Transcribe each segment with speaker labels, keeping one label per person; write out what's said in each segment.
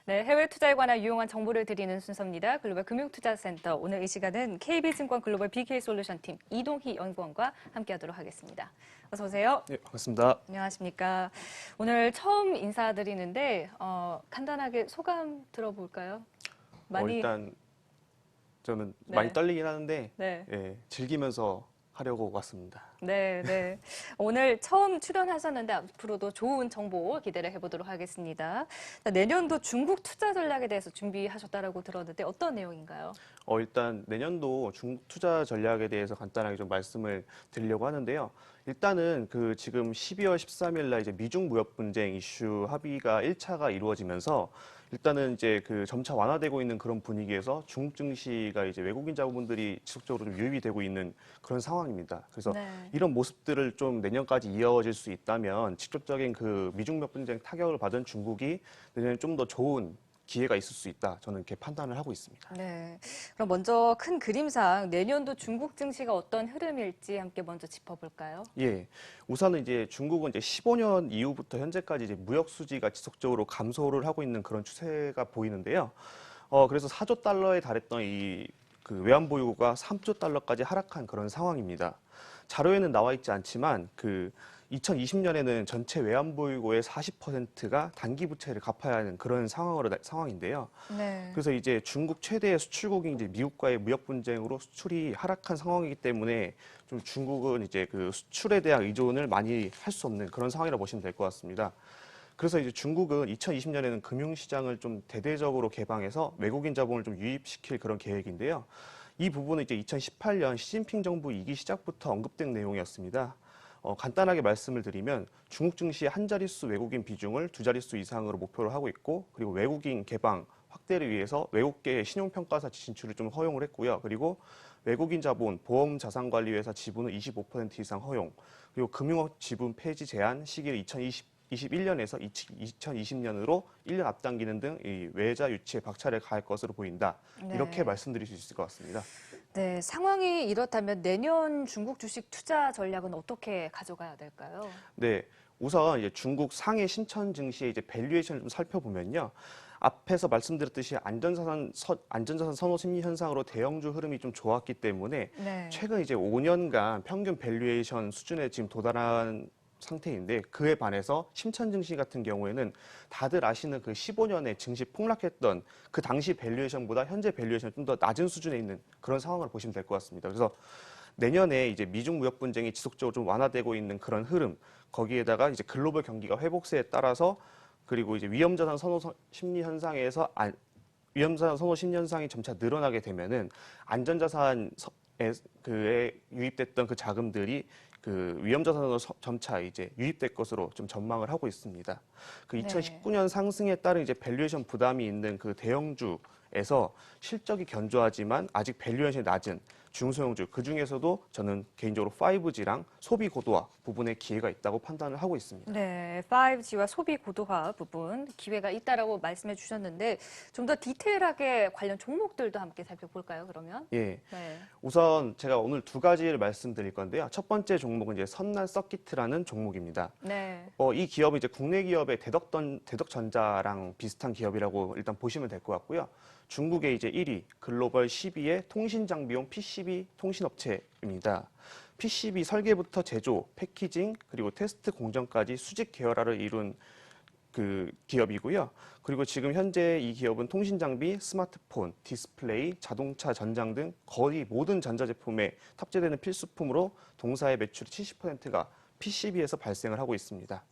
Speaker 1: 네, 해외 투자에 관한 유용한 정보를 드리는 순서입니다. 글로벌 금융투자센터. 오늘 이 시간은 KB증권 글로벌 BK 솔루션 팀 이동희 연구원과 함께하도록 하겠습니다. 어서 오세요.
Speaker 2: 네, 반갑습니다.
Speaker 1: 안녕하십니까. 오늘 처음 인사드리는데 간단하게 소감 들어볼까요?
Speaker 2: 일단 저는
Speaker 1: 네.
Speaker 2: 많이 떨리긴 하는데
Speaker 1: 네.
Speaker 2: 예, 즐기면서 하려고 왔습니다.
Speaker 1: 네, 네. 오늘 처음 출연하셨는데 앞으로도 좋은 정보 기대를 해보도록 하겠습니다. 자, 내년도 중국 투자 전략에 대해서 준비하셨다고 들었는데 어떤 내용인가요?
Speaker 2: 일단 내년도 중국 투자 전략에 대해서 간단하게 좀 말씀을 드리려고 하는데요. 일단은 그 지금 12월 13일 날 이제 미중 무역 분쟁 이슈 합의가 1차가 이루어지면서 일단은 이제 그 점차 완화되고 있는 그런 분위기에서 중국 증시가 이제 외국인 자본들이 지속적으로 좀 유입이 되고 있는 그런 상황입니다. 그래서
Speaker 1: 네.
Speaker 2: 이런 모습들을 좀 내년까지 이어질 수 있다면 직접적인 그 미중 무역 분쟁 타격을 받은 중국이 내년에 좀 더 좋은 기회가 있을 수 있다. 저는 이렇게 판단을 하고 있습니다.
Speaker 1: 네. 그럼 먼저 큰 그림상 내년도 중국 증시가 어떤 흐름일지 함께 먼저 짚어볼까요?
Speaker 2: 예. 우선은 이제 중국은 이제 15년 이후부터 현재까지 이제 무역 수지가 지속적으로 감소를 하고 있는 그런 추세가 보이는데요. 그래서 4조 달러에 달했던 이 그 외환 보유고가 3조 달러까지 하락한 그런 상황입니다. 자료에는 나와 있지 않지만 그 2020년에는 전체 외환 보유고의 40%가 단기 부채를 갚아야 하는 그런 상황인데요.
Speaker 1: 네.
Speaker 2: 그래서 이제 중국 최대의 수출국인 이제 미국과의 무역 분쟁으로 수출이 하락한 상황이기 때문에 좀 중국은 이제 그 수출에 대한 의존을 많이 할 수 없는 그런 상황이라고 보시면 될 것 같습니다. 그래서 이제 중국은 2020년에는 금융시장을 좀 대대적으로 개방해서 외국인 자본을 좀 유입시킬 그런 계획인데요. 이 부분은 이제 2018년 시진핑 정부 2기 시작부터 언급된 내용이었습니다. 간단하게 말씀을 드리면 중국 증시의 한 자릿수 외국인 비중을 두 자릿수 이상으로 목표로 하고 있고, 그리고 외국인 개방 확대를 위해서 외국계 신용평가사 진출을 좀 허용을 했고요. 그리고 외국인 자본, 보험자산관리회사 지분은 25% 이상 허용, 그리고 금융업 지분 폐지 제한 시기를 2021년에서 2020년으로 1년 앞당기는 등 이 외자 유치에 박차를 가할 것으로 보인다.
Speaker 1: 네.
Speaker 2: 이렇게 말씀드릴 수 있을 것 같습니다.
Speaker 1: 네, 상황이 이렇다면 내년 중국 주식 투자 전략은 어떻게 가져가야 될까요?
Speaker 2: 네, 우선 이제 중국 상해 신천 증시의 이제 밸류에이션을 좀 살펴보면요. 앞에서 말씀드렸듯이 안전자산 선호 심리 현상으로 대형주 흐름이 좀 좋았기 때문에
Speaker 1: 네.
Speaker 2: 최근 이제 5년간 평균 밸류에이션 수준에 지금 도달한 상태인데, 그에 반해서 심천 증시 같은 경우에는 다들 아시는 그 15년에 증시 폭락했던 그 당시 밸류에이션보다 현재 밸류에이션이 좀 더 낮은 수준에 있는 그런 상황을 보시면 될 것 같습니다. 그래서 내년에 이제 미중 무역 분쟁이 지속적으로 좀 완화되고 있는 그런 흐름, 거기에다가 이제 글로벌 경기가 회복세에 따라서, 그리고 이제 위험자산 선호 심리 현상에서 위험자산 선호 심리 현상이 점차 늘어나게 되면은 안전자산에 그에 유입됐던 그 자금들이 그 위험자산으로 점차 이제 유입될 것으로 좀 전망을 하고 있습니다. 그
Speaker 1: 네.
Speaker 2: 2019년 상승에 따른 이제 밸류에이션 부담이 있는 그 대형주에서 실적이 견조하지만 아직 밸류에이션이 낮은 중소형주, 그 중에서도 저는 개인적으로 5G랑 소비 고도화 부분에 기회가 있다고 판단을 하고 있습니다.
Speaker 1: 네, 5G와 소비 고도화 부분 기회가 있다라고 말씀해 주셨는데 좀 더 디테일하게 관련 종목들도 함께 살펴볼까요, 그러면?
Speaker 2: 예.
Speaker 1: 네.
Speaker 2: 우선 제가 오늘 두 가지를 말씀드릴 건데요. 첫 번째 종목은 이제 선난 서키트라는 종목입니다.
Speaker 1: 네.
Speaker 2: 이 기업은 이제 국내 기업의 대덕전자랑 비슷한 기업이라고 일단 보시면 될 것 같고요. 중국의 이제 1위, 글로벌 10위의 통신 장비용 PCB 통신업체입니다. PCB 설계부터 제조, 패키징, 그리고 테스트 공정까지 수직 계열화를 이룬 그 기업이고요. 그리고 지금 현재 이 기업은 통신 장비, 스마트폰, 디스플레이, 자동차 전장 등 거의 모든 전자제품에 탑재되는 필수품으로 동사의 매출의 70%가 PCB에서 발생을 하고 있습니다.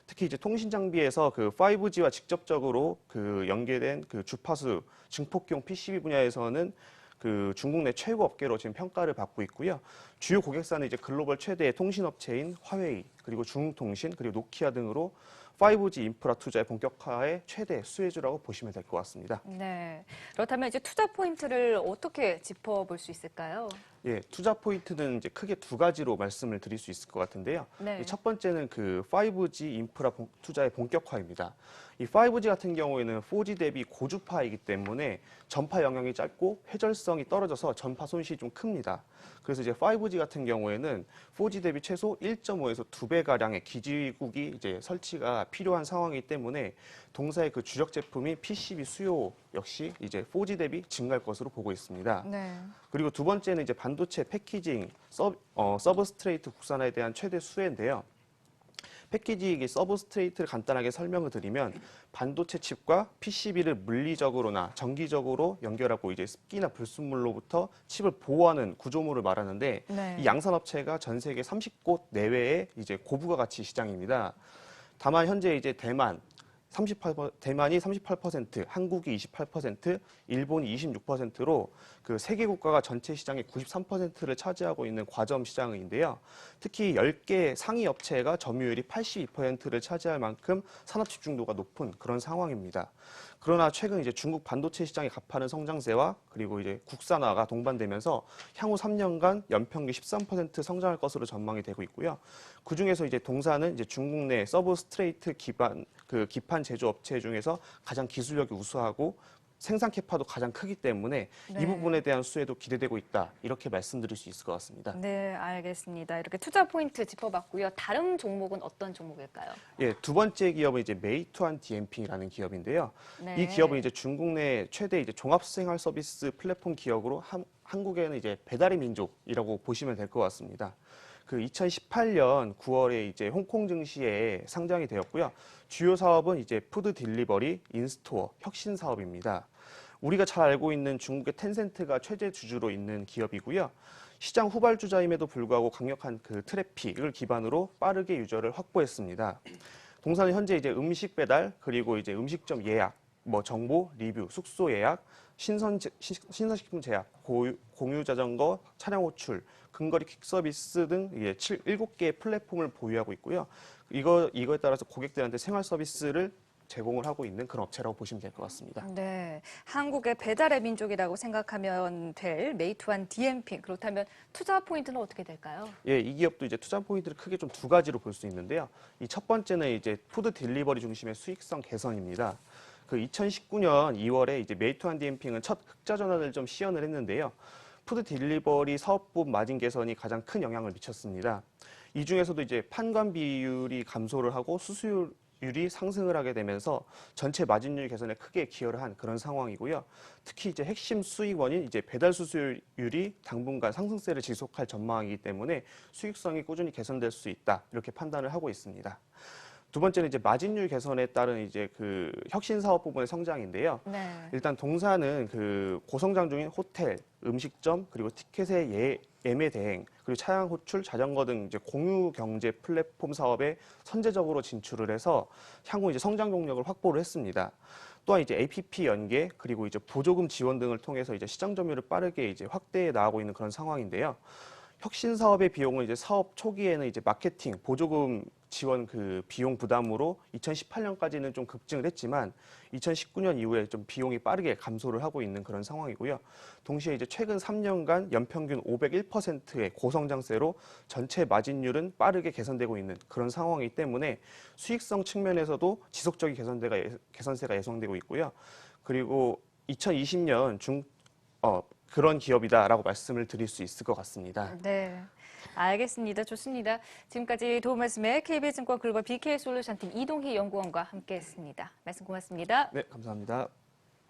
Speaker 2: 특히 이제 통신 장비에서 그 5G와 직접적으로 그 연계된 그 주파수 증폭용 PCB 분야에서는 그 중국 내 최고 업계로 지금 평가를 받고 있고요. 주요 고객사는 이제 글로벌 최대의 통신업체인 화웨이, 그리고 중흥통신, 그리고 노키아 등으로 5G 인프라 투자의 본격화의 최대 수혜주라고 보시면 될 것 같습니다.
Speaker 1: 네. 그렇다면 이제 투자 포인트를 어떻게 짚어볼 수 있을까요?
Speaker 2: 예, 투자 포인트는 이제 크게 두 가지로 말씀을 드릴 수 있을 것 같은데요.
Speaker 1: 네.
Speaker 2: 첫 번째는 그 5G 인프라 투자의 본격화입니다. 이 5G 같은 경우에는 4G 대비 고주파이기 때문에 전파 영역이 짧고 회절성이 떨어져서 전파 손실이 좀 큽니다. 그래서 이제 5G 같은 경우에는 4G 대비 최소 1.5에서 2배 가량의 기지국이 이제 설치가 필요한 상황이기 때문에 동사의 그 주력 제품인 PCB 수요 역시 이제 4G 대비 증가할 것으로 보고 있습니다.
Speaker 1: 네.
Speaker 2: 그리고 두 번째는 이제 반도체 패키징 서브스트레이트 국산화에 대한 최대 수혜인데요. 패키지 서브스트레이트를 간단하게 설명을 드리면 반도체 칩과 PCB를 물리적으로나 정기적으로 연결하고 이제 습기나 불순물로부터 칩을 보호하는 구조물을 말하는데
Speaker 1: 네.
Speaker 2: 이 양산업체가 전 세계 30곳 내외의 이제 고부가 가치 시장입니다. 다만 현재 이제 대만이 38%, 한국이 28%, 일본이 26%로 그 세계 국가가 전체 시장의 93%를 차지하고 있는 과점 시장인데요. 특히 10개 상위 업체가 점유율이 82%를 차지할 만큼 산업 집중도가 높은 그런 상황입니다. 그러나 최근 이제 중국 반도체 시장이 가파른 성장세와 그리고 이제 국산화가 동반되면서 향후 3년간 연평균 13% 성장할 것으로 전망이 되고 있고요. 그 중에서 이제 동사는 이제 중국 내 서브스트레이트 기반 그 기판 제조 업체 중에서 가장 기술력이 우수하고 생산 캐파도 가장 크기 때문에
Speaker 1: 네.
Speaker 2: 이 부분에 대한 수혜도 기대되고 있다. 이렇게 말씀드릴 수 있을 것 같습니다.
Speaker 1: 네, 알겠습니다. 이렇게 투자 포인트 짚어봤고요. 다른 종목은 어떤 종목일까요?
Speaker 2: 예, 두 번째 기업은 이제 메이투안 디엠핑이라는 기업인데요.
Speaker 1: 네.
Speaker 2: 이 기업은 이제 중국 내 최대 이제 종합생활 서비스 플랫폼 기업으로 한국에는 이제 배달의 민족이라고 보시면 될 것 같습니다. 그 2018년 9월에 이제 홍콩 증시에 상장이 되었고요. 주요 사업은 이제 푸드 딜리버리, 인스토어, 혁신 사업입니다. 우리가 잘 알고 있는 중국의 텐센트가 최대 주주로 있는 기업이고요. 시장 후발주자임에도 불구하고 강력한 그 트래픽을 기반으로 빠르게 유저를 확보했습니다. 동사는 현재 이제 음식 배달 그리고 이제 음식점 예약, 뭐 정보, 리뷰, 숙소 예약, 신선식품 제약, 공유 자전거, 차량 호출, 근거리 퀵 서비스 등 7개의 플랫폼을 보유하고 있고요. 이거에 따라서 고객들한테 생활 서비스를 제공을 하고 있는 그런 업체라고 보시면 될 것 같습니다.
Speaker 1: 네, 한국의 배달의 민족이라고 생각하면 될 메이투안 디엠핑. 그렇다면 투자 포인트는 어떻게 될까요?
Speaker 2: 예, 이 기업도 이제 투자 포인트를 크게 좀 두 가지로 볼 수 있는데요. 이 첫 번째는 이제 푸드 딜리버리 중심의 수익성 개선입니다. 그 2019년 2월에 이제 메이투안 디엠핑은 첫 흑자 전환을 좀 시연을 했는데요. 푸드 딜리버리 사업부 마진 개선이 가장 큰 영향을 미쳤습니다. 이 중에서도 이제 판관 비율이 감소를 하고 수수율이 상승을 하게 되면서 전체 마진율 개선에 크게 기여를 한 그런 상황이고요. 특히 이제 핵심 수익원인 이제 배달 수수율이 당분간 상승세를 지속할 전망이기 때문에 수익성이 꾸준히 개선될 수 있다 이렇게 판단을 하고 있습니다. 두 번째는 이제 마진율 개선에 따른 이제 그 혁신 사업 부분의 성장인데요.
Speaker 1: 네.
Speaker 2: 일단 동사는 그 고성장 중인 호텔, 음식점 그리고 티켓의 예매 대행 그리고 차량 호출, 자전거 등 이제 공유 경제 플랫폼 사업에 선제적으로 진출을 해서 향후 이제 성장 동력을 확보를 했습니다. 또한 이제 APP 연계 그리고 이제 보조금 지원 등을 통해서 이제 시장 점유율을 빠르게 이제 확대해 나가고 있는 그런 상황인데요. 혁신 사업의 비용은 이제 사업 초기에는 이제 마케팅, 보조금 지원 그 비용 부담으로 2018년까지는 좀 급증을 했지만 2019년 이후에 좀 비용이 빠르게 감소를 하고 있는 그런 상황이고요. 동시에 이제 최근 3년간 연평균 501%의 고성장세로 전체 마진율은 빠르게 개선되고 있는 그런 상황이기 때문에 수익성 측면에서도 지속적인 개선세가 예상되고 있고요. 그리고 2020년 그런 기업이다라고 말씀을 드릴 수 있을 것 같습니다.
Speaker 1: 네. 알겠습니다. 좋습니다. 지금까지 도움 말씀에 KB증권 글로벌 BK솔루션팀 이동희 연구원과 함께했습니다. 말씀 고맙습니다.
Speaker 2: 네, 감사합니다.